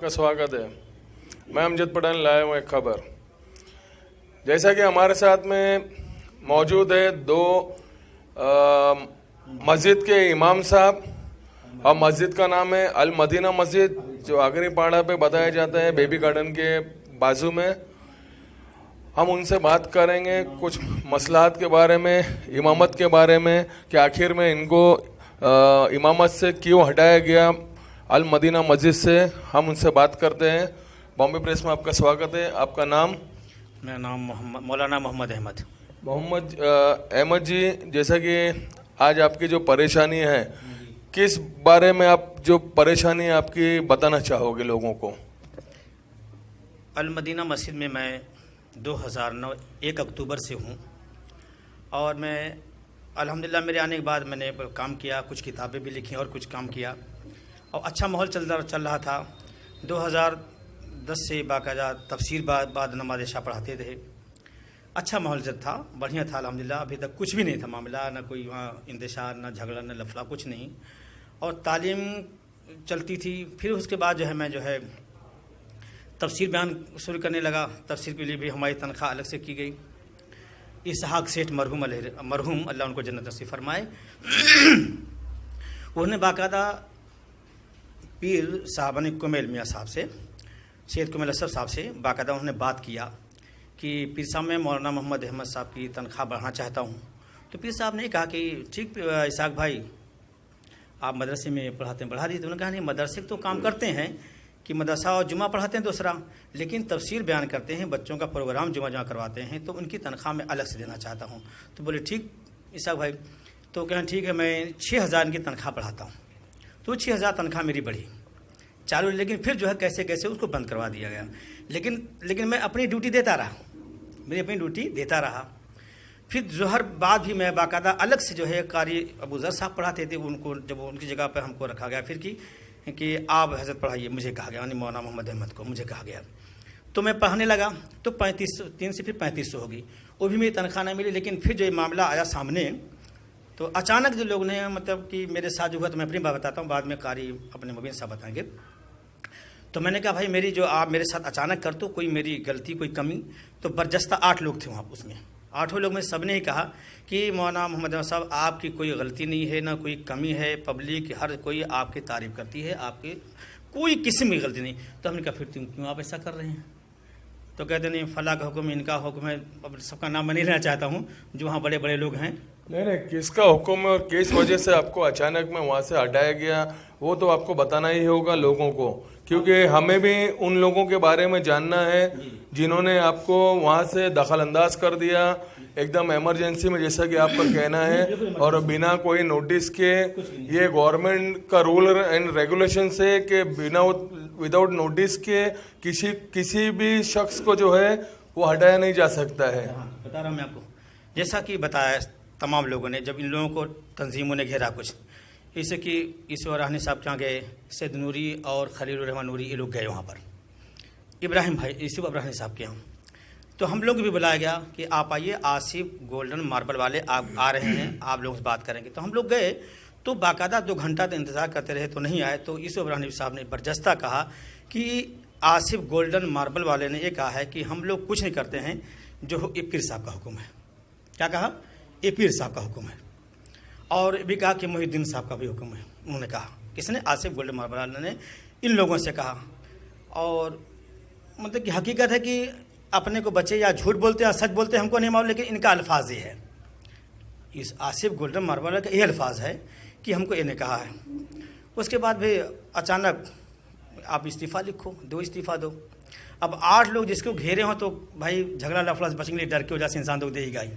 आपका स्वागत है। मैं अमजद पठान लाया हूँ एक खबर। जैसा कि हमारे साथ में मौजूद है दो मस्जिद के इमाम साहब, और मस्जिद का नाम है अल मदीना मस्जिद, जो आगरी पहाड़ा पे बताया जाता है बेबी गार्डन के बाजू में। हम उनसे बात करेंगे कुछ मसलाहत के बारे में, इमामत के बारे में, कि आखिर में इनको इमामत से क्यों हटाया गया अल मदीना मस्जिद से। हम उनसे बात करते हैं। बॉम्बे प्रेस में आपका स्वागत है। आपका नाम? मेरा नाम मौलाना मोहम्मद अहमद। मोहम्मद अहमद जी, जैसा कि आज आपकी जो परेशानी है, किस बारे में आप जो परेशानी है आपकी बताना चाहोगे लोगों को? अल मदीना मस्जिद में मैं 2009 1 अक्टूबर से हूँ, और मैं अल्हम्दुलिल्लाह मेरे आने के बाद मैंने काम किया, कुछ किताबें भी लिखी और कुछ काम किया, और अच्छा माहौल चल रहा था। 2010 से बाकायदा तफसीर बाद नमाज इशा पढ़ाते थे। अच्छा माहौल जब था, बढ़िया था अल्हम्दुलिल्लाह। अभी तक कुछ भी नहीं था मामला, ना कोई वहाँ इंतशार, ना झगड़ा, ना लफड़ा, कुछ नहीं, और तालीम चलती थी। फिर उसके बाद जो है मैं तफसीर बयान शुरू करने लगा। तफसीर के लिए भी हमारी तनख्वाह अलग से की गई। इसहाक सेठ मरहूम अल्लाह उनको जन्नत नसीब फरमाए, उन्होंने बाकायदा पीर साहबान कुमेल मियाँ साहब से, सैयद कुमेल असफ साहब से बाकायदा उन्होंने बात किया कि पीर साहब मैं मौलाना मोहम्मद अहमद साहब की तनख्वाह बढ़ाना चाहता हूँ। तो पीर साहब ने कहा कि ठीक इसहाक भाई, आप मदरसे में पढ़ाते हैं, बढ़ा दीजिए। तो उन्होंने कहा नहीं, मदरसे तो काम करते हैं कि मदरसा और जुमा पढ़ाते हैं दूसरा, लेकिन तफसीर बयान करते हैं, बच्चों का प्रोग्राम जुमा करवाते हैं, तो उनकी तनख्वाह मैं अलग से देना चाहता हूँ। तो बोले ठीक इसहाक भाई। तो कहें ठीक है, मैं 6000 इनकी तनख्वाह बढ़ाता हूँ। तो 6000 तनख्वाह मेरी बढ़ी चालू, लेकिन फिर जो है कैसे कैसे उसको बंद करवा दिया गया। लेकिन मैं अपनी ड्यूटी देता रहा, मेरी अपनी ड्यूटी देता रहा। फिर जोहर बाद भी मैं बाकायदा अलग से जो है कारी अबू ज़र साहब पढ़ाते थे, उनको जब उनकी जगह पर हमको रखा गया फिर कि आप हज़रत पढ़ाइए, मुझे कहा गया, यानी मौलाना मोहम्मद अहमद को मुझे कहा गया। तो मैं पढ़ाने लगा, तो 3 से फिर 3500 होगी, वो भी मेरी तनख्वाह नहीं मिली। लेकिन फिर जो ये मामला आया सामने, तो अचानक जो लोग ने मतलब कि मेरे साथ जो हुआ, तो मैं अपनी बात बताता हूँ, बाद में कारी अपने मुबीन साहब बताएंगे। तो मैंने कहा भाई मेरी जो आप मेरे साथ अचानक कर दो, कोई मेरी गलती कोई कमी, तो बरजस्ता 8 लोग थे वहाँ। उसमें 8 लोग में सब ने ही कहा कि मौलाना मोहम्मद अहमद साहब आपकी कोई गलती नहीं है, ना कोई कमी है, पब्लिक हर कोई आपकी तारीफ़ करती है, आपकी कोई किस्म की गलती नहीं। तो हमने कहा फिर तुम क्यों आप ऐसा कर रहे हैं? तो कहते नहीं, फला का हुक्म, इनका हुक्म है। अब सबका नाम मैं नहीं लेना चाहता हूँ, जो वहाँ बड़े बड़े लोग हैं। नहीं, किसका हुक्म है और किस वजह से आपको अचानक में वहाँ से हटाया गया, वो तो आपको बताना ही होगा लोगों को, क्योंकि हमें भी उन लोगों के बारे में जानना है जिन्होंने आपको वहाँ से दखल अंदाज कर दिया एकदम इमरजेंसी में, जैसा कि आपका कहना है, और बिना कोई नोटिस के। ये गवर्नमेंट का रूल एंड रेगुलेशन है कि बिना विदाउट नोटिस के किसी भी शख्स को जो है वो हटाया नहीं जा सकता है। बता रहा हूँ मैं आपको, जैसा कि बताया तमाम लोगों ने, जब इन लोगों को तंजीमों ने घेरा, कुछ जैसे कि ईश्वर रहनी साहब के यहाँ गए, सैयद नूरी और खलील रहमान नूरी, ये लोग गए वहाँ पर, इब्राहिम भाई यूसुफ इब्राहिम साहब के यहाँ। तो हम लोग भी बुलाया गया कि आप आइए, आसिफ गोल्डन मार्बल वाले आप आ रहे हैं, आप लोगों से बात करेंगे। तो हम लोग गए, तो बाकायदा 2 घंटा तो इंतज़ार करते रहे, तो नहीं आए। तो यूसुफ इब्राहिम साहब ने बरजस्ता कहा कि आसिफ गोल्डन मार्बल वाले ने ये कहा है कि हम लोग कुछ नहीं करते हैं, जो ये पीर साहब का हुक्म है। क्या कहा? ये पीर साहब का हुक्म है। और भी कहा कि मोहिद्दीन साहब का भी हुक्म है। उन्होंने कहा, किसने? आसिफ गोल्डन मार्बल वाले ने इन लोगों से कहा। और मतलब कि हकीकत है कि अपने को बच्चे या झूठ बोलते हैं या सच बोलते हैं, हमको नहीं मालूम, लेकिन इनका अल्फाज ये है, इस आसिफ गोल्डन मार्बल का ये अल्फाज है कि हमको इन्हें कहा है। उसके बाद भी अचानक आप इस्तीफ़ा लिखो, 2 इस्तीफ़ा दो। अब 8 लोग जिसको घेरे हों, तो भाई झगड़ा लफड़ा बचने के लिए डर की वजह से इंसान तो देगा ही,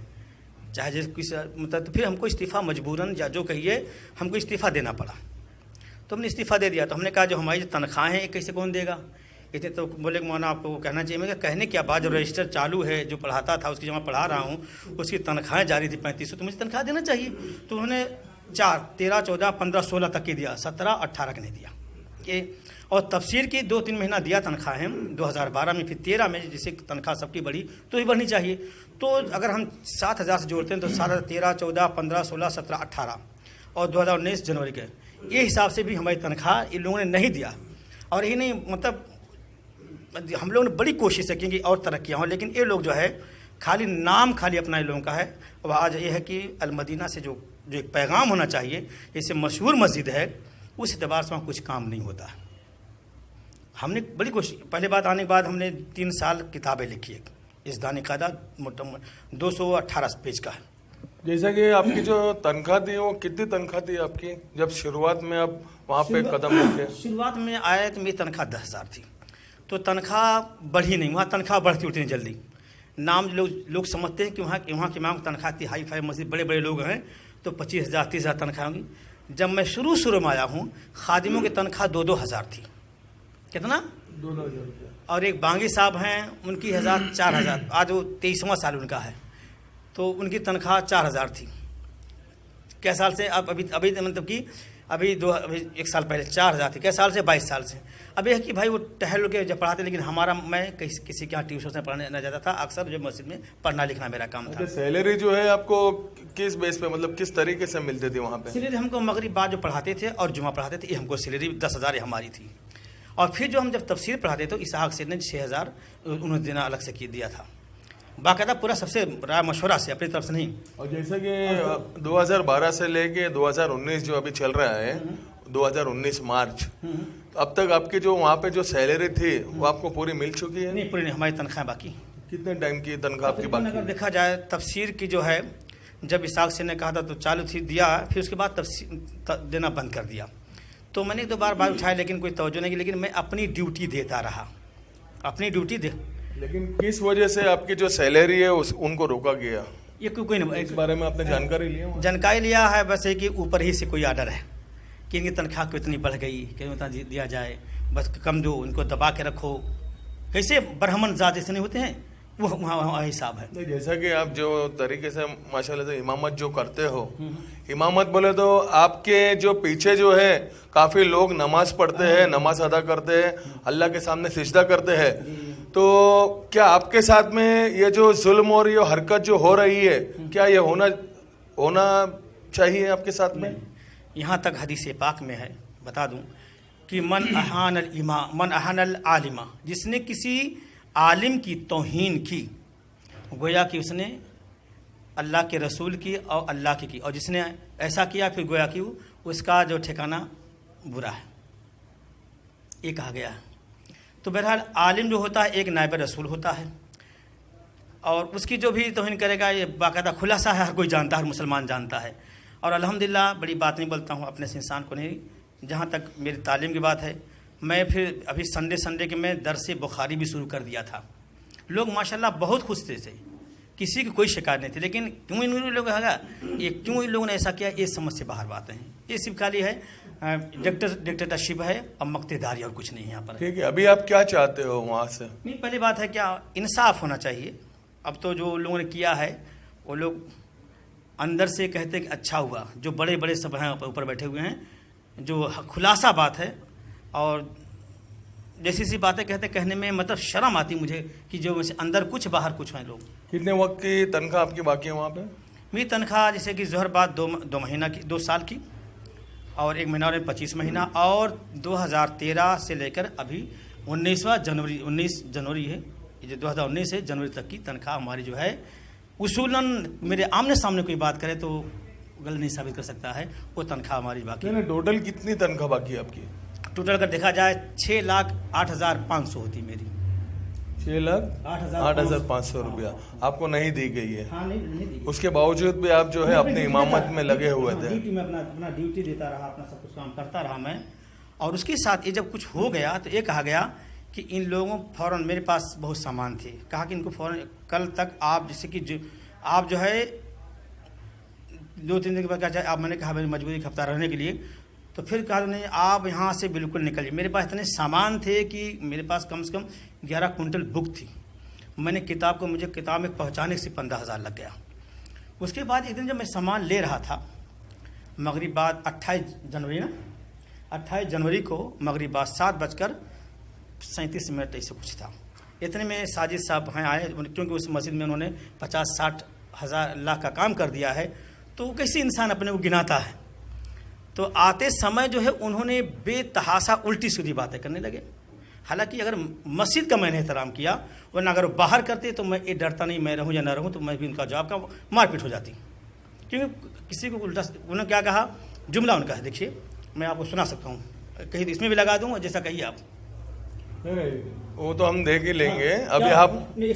चाहे जिस किस मतलब। तो फिर हमको इस्तीफ़ा मजबूरन, या जो कहिए, हमको इस्तीफ़ा देना पड़ा। तो हमने इस्तीफ़ा दे दिया। तो हमने कहा जो हमारी जो तनख्वाहें हैं कैसे कौन देगा इतने? तो बोले मौलाना आपको कहना चाहिए। मैं कहने क्या बात, जो रजिस्टर चालू है, जो पढ़ाता था उसकी, जो मैं पढ़ा रहा हूँ, उसकी तनख्वाहें जारी थी 3500, तो मुझे तनख्वाह देना चाहिए। तो उन्होंने 4, 13, 14, 15, 16 तक की दिया, 17, 18 का नहीं दिया। ये और तफसीर की 2-3 महीना दिया तनख्वाहें 2012 में, फिर 13 में जिससे तनख्वाह सबकी बढ़ी, तो ये बढ़नी चाहिए। तो अगर हम 7000 से जोड़ते हैं तो 7, 13, 14, 15, 16, 17, 18 और 2019 जनवरी के, ये हिसाब से भी हमारी तनख्वाह इन लोगों ने नहीं दिया। और यही नहीं, मतलब हम लोगों ने बड़ी कोशिश की कि और तरक्कियाँ हों, लेकिन ये लोग जो है खाली नाम खाली अपना इन लोगों का है। अब आज ये है कि अलमदीना से जो एक पैगाम होना चाहिए, इससे मशहूर मस्जिद है, उस एतबार से वहाँ कुछ काम नहीं होता है। हमने बड़ी कोशिश, पहले बात आने के बाद हमने 3 साल किताबें लिखी है, इस दानी कायदा 218 पेज का है। जैसा कि आपकी जो तनख्वाह थी वो कितनी तनख्वाह थी आपकी जब शुरुआत में आप वहाँ पे कदम रखे? शुरुआत में आए तो मेरी तनख्वाह 10,000 थी, तो तनख्वाह बढ़ी नहीं, वहाँ तनख्वाह बढ़ती उतनी जल्दी। नाम लोग समझते हैं कि वहाँ की इमाम तनख्वाह थी, हाई फाई मस्जिद बड़े बड़े लोग हैं तो 25,000 30,000 तनख्वाह होंगी। जब मैं शुरू में आया हूँ, खादिमों की तनख्वाह 2-2 हज़ार थी। कितना? 2-2 हज़ार रुपया। और एक बांगी साहब हैं, उनकी 4,000, आज वो 23वां साल उनका है, तो उनकी तनख्वाह 4,000 थी। क्या साल से? अब अभी मतलब कि अभी 1 साल पहले 4,000 थी। क्या साल से? 22 साल से। अब यह है कि भाई वो टहल के जब पढ़ाते, लेकिन मैं किसी के यहाँ ट्यूशन से पढ़ने न जाता था, अक्सर जो मस्जिद में पढ़ना लिखना मेरा काम था। सैलरी जो है आपको किस बेस पे, मतलब किस तरीके से मिलती थी वहाँ पे? सैलरी हमको मगरिब बाद जो पढ़ाते थे और जुमा पढ़ाते थे, ये हमको सैलरी 10,000 हमारी थी। और फिर जो हम जब तफसीर पढ़ाते तो इसहाक से ने 6,000 उन्होंने देना अलग से दिया था, बाकायदा पूरा सबसे राय मशवरा से, अपनी तरफ से नहीं। और जैसे कि 2012 से लेके 2019 जो अभी चल रहा है, 2019 मार्च, अब तक आपकी जो वहाँ पे जो सैलरी थी वो आपको पूरी मिल चुकी है? नहीं, पूरी नहीं, हमारी तनख्वाह बाकी। कितने टाइम की तनख्वाह आपकी बाकी? अगर देखा जाए तफसीर की जो है, जब इसहाक से ने कहा था तो चालू थी, दिया, फिर उसके बाद तफसीर देना बंद कर दिया। तो मैंने 2 बार उठाया, लेकिन कोई तवज्जो नहीं की, लेकिन मैं अपनी ड्यूटी देता रहा, अपनी ड्यूटी दे। लेकिन किस वजह से आपकी जो सैलरी है उनको रोका गया? ये कोई नहीं, इस बारे में आपने जानकारी लिया है बस, है कि ऊपर ही से कोई आर्डर है कि इनकी तनख्वाह कितनी बढ़ गई, कि उतना दिया जाए, बस कम दो, इनको दबा के रखो। कैसे ब्राह्मण जात ऐसे नहीं होते हैं, वो वहाँ हिसाब है। जैसा कि आप जो तरीके से माशाल्लाह से इमामत जो करते हो, इमामत बोले तो आपके जो पीछे जो है काफ़ी लोग नमाज पढ़ते हैं, नमाज अदा करते हैं, अल्लाह के सामने सिजदा करते हैं, तो क्या आपके साथ में ये जो जुल्म और ये हरकत जो हो रही है, क्या ये होना चाहिए आपके साथ में? यहाँ तक हदीस पाक में है, बता दूं कि मन अहानल आलिमा, जिसने किसी आलिम की तौहीन की, गोया कि उसने अल्लाह के रसूल की और अल्लाह की, और जिसने ऐसा किया फिर गोया कि उसका जो ठिकाना बुरा है, ये कहा गया है। तो बहरहाल आलिम जो होता है एक नायब रसूल होता है, और उसकी जो भी तौहीन करेगा ये बाकायदा खुलासा है, हर कोई जानता है, हर मुसलमान जानता है। और अल्हम्दुलिल्लाह, बड़ी बात नहीं बोलता हूँ अपने से इंसान को नहीं, जहाँ तक मेरी तालीम की बात है, मैं फिर अभी संडे के मैं दर्स बुखारी भी शुरू कर दिया था। लोग माशाल्लाह बहुत खुश थे, किसी की कोई शिकायत नहीं थी, लेकिन क्यों इन लोग क्यों इन लोगों ने ऐसा किया, ये समझ से बाहर बातें हैं। ये सिर्फ खाली है डिक्टेटरशिप है और मक्तेदारी, और कुछ नहीं है यहाँ पर। ठीक है, अभी आप क्या चाहते हो वहाँ से? नहीं, पहली बात है क्या इंसाफ होना चाहिए। अब तो जो लोगों ने किया है वो लोग अंदर से कहते हैं कि अच्छा हुआ, जो बड़े बड़े सब हैं ऊपर बैठे हुए हैं, जो खुलासा बात है, और जैसी सी बातें कहने में मतलब शर्म आती मुझे कि जो अंदर कुछ बाहर कुछ हैं लोग। कितने वक्त की तनख्वाह आपकी बाकी है वहाँ पे? मेरी तनख्वाह जैसे कि ज़ोहर बाद 2 महीना की, 2 साल की, और 1 महीना और 25 महीना, और 2013 से लेकर अभी 19 जनवरी है, ये जो 2019 है जनवरी तक की तनख्वाह हमारी जो है, उसूलन मेरे आमने सामने कोई बात करे तो गलत नहीं साबित कर सकता है, वो तनख्वाह हमारी बाकी है। टोटल कितनी तनख्वाह बाकी है आपकी? टोटल अगर देखा जाए 6,08,500 होती मेरी। 6,08,500 रुपया आपको नहीं दी गई है? हाँ, नहीं दी। उसके बावजूद भी आप जो है अपनी इमामत में लगे हुए थे? ड्यूटी में अपना ड्यूटी देता रहा, अपना सब कुछ काम करता रहा मैं। और उसके साथ ये जब कुछ हो गया तो ये कहा गया कि इन लोगों फ़ौरन, मेरे पास बहुत सामान थे, कहा कि इनको फ़ौरन कल तक आप, जैसे कि आप जो है 2-3 दिन के बाद क्या चाहे आप, मैंने कहा मेरी मजबूरी एक हफ्ता रहने के लिए, तो फिर कहा नहीं आप यहाँ से बिल्कुल निकलिए। मेरे पास इतने सामान थे कि मेरे पास कम से कम 11 कुंटल बुक थी। मुझे किताब में पहुँचाने से 15,000 लग गया। उसके बाद एक दिन जब मैं सामान ले रहा था, मगरिब बाद 28 जनवरी को मगरिब बाद 7:37 ऐसे कुछ था। इतने में साजिद साहब हैं आए, क्योंकि उस मस्जिद में उन्होंने 50-60 हज़ार लाख का काम कर दिया है, तो कैसे इंसान अपने को गिनाता है। तो आते समय जो है उन्होंने बेतहासा उल्टी सीधी बातें करने लगे। हालांकि अगर मस्जिद का मैंने एहतराम किया, वरना अगर बाहर करते तो मैं ये डरता नहीं, मैं रहूँ या ना रहूँ, तो मैं भी उनका जवाब का मारपीट हो जाती। क्योंकि किसी को उल्टा उन्होंने क्या कहा, जुमला उनका है, देखिए मैं आपको सुना सकता हूँ, कहीं इसमें भी लगा दूँ जैसा कहिए आप। नहीं, वो तो हम देख ही लेंगे। अभी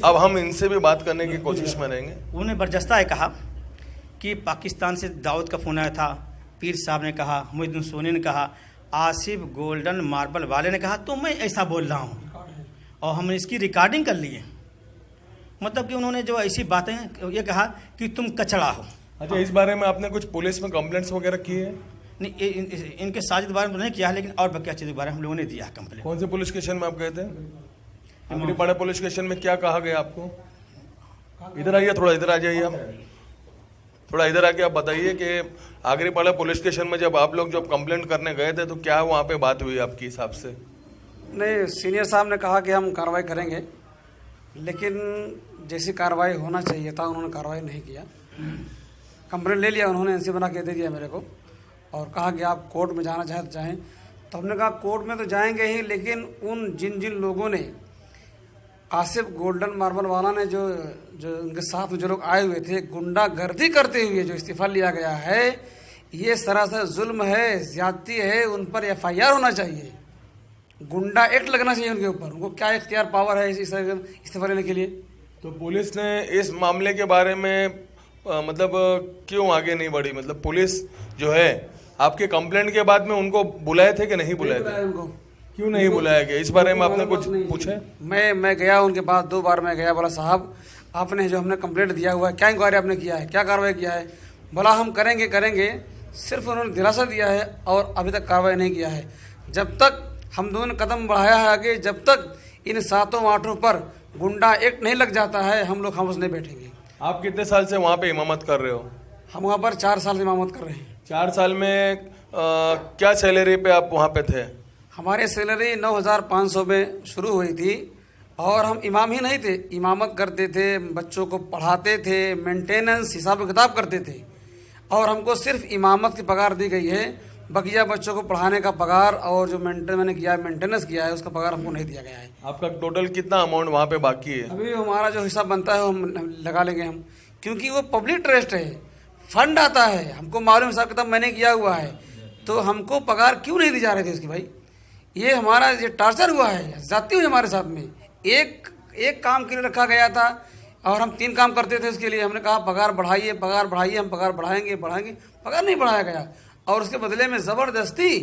अब हम इनसे भी बात करने की कोशिश में रहेंगे। उन्होंने बर्जस्ता कहा कि पाकिस्तान से दाऊद का फ़ोन आया था, पीर साहब ने कहा, मोहिउद्दीन सोनी ने कहा, आसिफ गोल्डन मार्बल वाले ने कहा, तो मैं ऐसा बोल रहा हूँ और हमने इसकी रिकॉर्डिंग कर ली है। मतलब कि उन्होंने जो ऐसी बातें ये कहा कि तुम कचड़ा हो। अच्छा, इस बारे में आपने कुछ पुलिस में कंप्लेंट्स वगैरह की है? नहीं, इनके साजिद बारे में नहीं किया है, लेकिन और बकिया चीज़ के बारे में हम लोगों ने दिया कंप्लेंट। कौन से पुलिस स्टेशन में आप गए थे? आगरीपाड़ा पुलिस स्टेशन में क्या कहा गया आपको? इधर आइए, थोड़ा इधर आ जाइए, आप थोड़ा इधर आके आप बताइए कि आगरीपाड़ा पुलिस स्टेशन में जब आप लोग जब कंप्लेंट करने गए थे तो क्या वहाँ पे बात हुई आपके हिसाब से? नहीं, सीनियर साहब ने कहा कि हम कार्रवाई करेंगे, लेकिन जैसी कार्रवाई होना चाहिए था उन्होंने कार्रवाई नहीं किया। कंप्लेंट ले लिया उन्होंने, एनसी बना के दे दिया मेरे को और कहा कि आप कोर्ट में जाना चाहे तो जाएँ। तो हमने कहा कोर्ट में तो जाएंगे ही, लेकिन उन जिन लोगों ने, आसिफ गोल्डन मार्बल वाला ने जो उनके साथ में जो लोग आए हुए थे, गुंडागर्दी करते हुए जो इस्तीफा लिया गया है, ये सरासर जुल्म है, ज्यादती है। उन पर FIR होना चाहिए, गुंडा एक्ट लगना चाहिए उनके ऊपर। उनको क्या इख्तियार पावर है इस्तीफा लेने के लिए? तो पुलिस ने इस मामले के बारे में मतलब क्यों आगे नहीं बढ़ी? मतलब पुलिस जो है आपके कंप्लेंट के बाद में उनको बुलाए थे कि नहीं बुलाए थे? उनको क्यों नहीं बुलाया गया? इस बारे में आपने कुछ पूछा? मैं गया उनके पास 2 बार मैं गया। बोला साहब आपने जो हमने कंप्लेंट दिया हुआ है, क्या इंक्वायरी आपने किया है, क्या कार्रवाई किया है? बोला हम करेंगे। सिर्फ उन्होंने दिलासा दिया है और अभी तक कार्रवाई नहीं किया है। जब तक हम दोनों ने कदम बढ़ाया है आगे, जब तक इन 7-8 पर गुंडा एक्ट नहीं लग जाता है, हम लोग खामोश नहीं बैठेंगे। आप कितने साल से वहाँ पे इमामत कर रहे हो? हम वहाँ पर 4 साल से इमामत कर रहे हैं। 4 साल में क्या सैलरी पे आप वहाँ पे थे? हमारी सैलरी 9,500 में शुरू हुई थी और हम इमाम ही नहीं थे, इमामत करते थे, बच्चों को पढ़ाते थे, मेंटेनेंस हिसाब किताब करते थे और हमको सिर्फ इमामत की पगार दी गई है। बकिया बच्चों को पढ़ाने का पगार और जो मैंने किया है, मेंटेनेंस किया है, उसका पगार हमको नहीं दिया गया है। आपका टोटल कितना अमाउंट वहाँ पे बाकी है? अभी हमारा जो हिसाब बनता है हम लगा लेंगे हम, क्योंकि वो पब्लिक ट्रस्ट है, फंड आता है, हमको मालूम हिसाब किताब मैंने किया हुआ है। तो हमको पगार क्यों नहीं दी जा रही थी उसकी? भाई ये हमारा ये टार्चर हुआ है, जाती हुई हमारे साथ में। एक काम के लिए रखा गया था और हम 3 काम करते थे उसके लिए। हमने कहा पगार बढ़ाइए, हम पगार बढ़ाएंगे, पगार नहीं बढ़ाया गया और उसके बदले में ज़बरदस्ती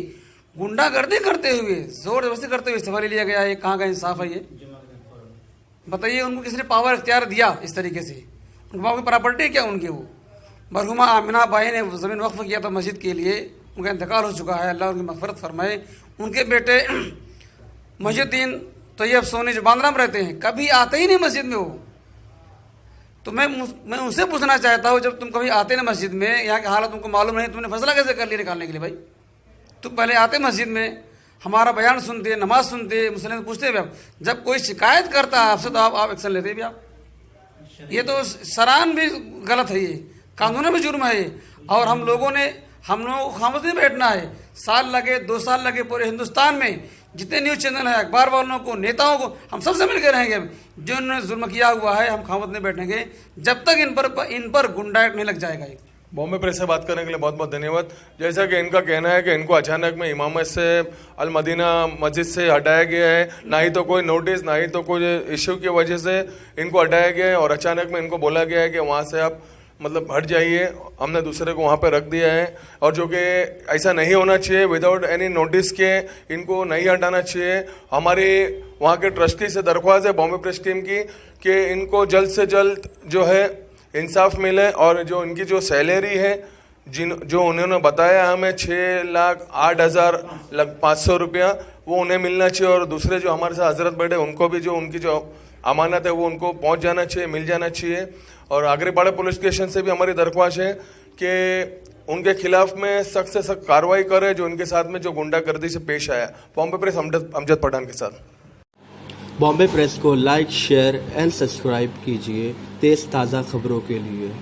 गुंडागर्दी करते हुए, जोर जबरदस्ती करते हुए इस्तीफा ले लिया गया। ये कहाँ का इंसाफ है? ये बताइए, उनको किसने पावर इख्तियार दिया इस तरीके से? उनके बाप की प्रॉपर्टी क्या उनकी? वो मरहुमा आमिना बाई ने ज़मीन वक्फ किया था मस्जिद के लिए, उनका इंतकाल हो चुका है, अल्लाह उनकी मग़फ़िरत फरमाए। उनके बेटे मुहिउद्दीन तैयब सोनी जो बांद्रा में रहते हैं, कभी आते ही नहीं मस्जिद में वो। तो मैं उनसे पूछना चाहता हूँ, जब तुम कभी आते ना मस्जिद में, यहाँ की हालत तुमको मालूम नहीं, तुमने फैसला कैसे कर लिया निकालने के लिए? भाई तुम पहले आते मस्जिद में, हमारा बयान सुनते, नमाज सुनते, मुसलिम पूछते भी। आप जब कोई शिकायत करता है आपसे तो आप एक्शन लेते भी आप। ये तो सरान भी गलत है, ये कानून में जुर्म है ये। और हम लोगों को खामोश नहीं बैठना है। साल लगे, 2 साल लगे, पूरे हिंदुस्तान में जितने न्यूज़ चैनल हैं, अखबार वालों को, नेताओं को, हम सबसे मिलकर रहेंगे। जो उन्होंने जुल्म किया हुआ है, हम खामोश नहीं बैठेंगे जब तक इन पर गुंडा एक्ट नहीं लग जाएगा। बॉम्बे प्रेस से बात करने के लिए बहुत बहुत धन्यवाद। जैसा कि इनका कहना है कि इनको अचानक में इमामत से अल मदीना मस्जिद से हटाया गया है, ना ही तो कोई नोटिस, ना ही तो कोई इश्यू की वजह से इनको हटाया गया है और अचानक में इनको बोला गया है कि वहाँ से आप मतलब हट जाइए, हमने दूसरे को वहाँ पे रख दिया है। और जो कि ऐसा नहीं होना चाहिए, विदाउट एनी नोटिस के इनको नहीं हटाना चाहिए। हमारी वहाँ के ट्रस्टी से दरख्वास्त है बॉम्बे प्रेस टीम की कि इनको जल्द से जल्द जो है इंसाफ मिले और जो इनकी जो सैलरी है जो उन्होंने बताया हमें 6,08,500 रुपया, वो उन्हें मिलना चाहिए। और दूसरे जो हमारे साथ हजरत बैठे उनको भी जो उनकी जो अमानत है वो उनको पहुंच जाना चाहिए, मिल जाना चाहिए। और आगरीपाड़ा पुलिस स्टेशन से भी हमारी दरख्वास्त है कि उनके खिलाफ में सख्त से सख्त कार्रवाई करे जो उनके साथ में जो गुंडागर्दी से पेश आया। बॉम्बे प्रेस अमजद पठान के साथ। बॉम्बे प्रेस को लाइक, शेयर एंड सब्सक्राइब कीजिए तेज़ ताज़ा खबरों के लिए।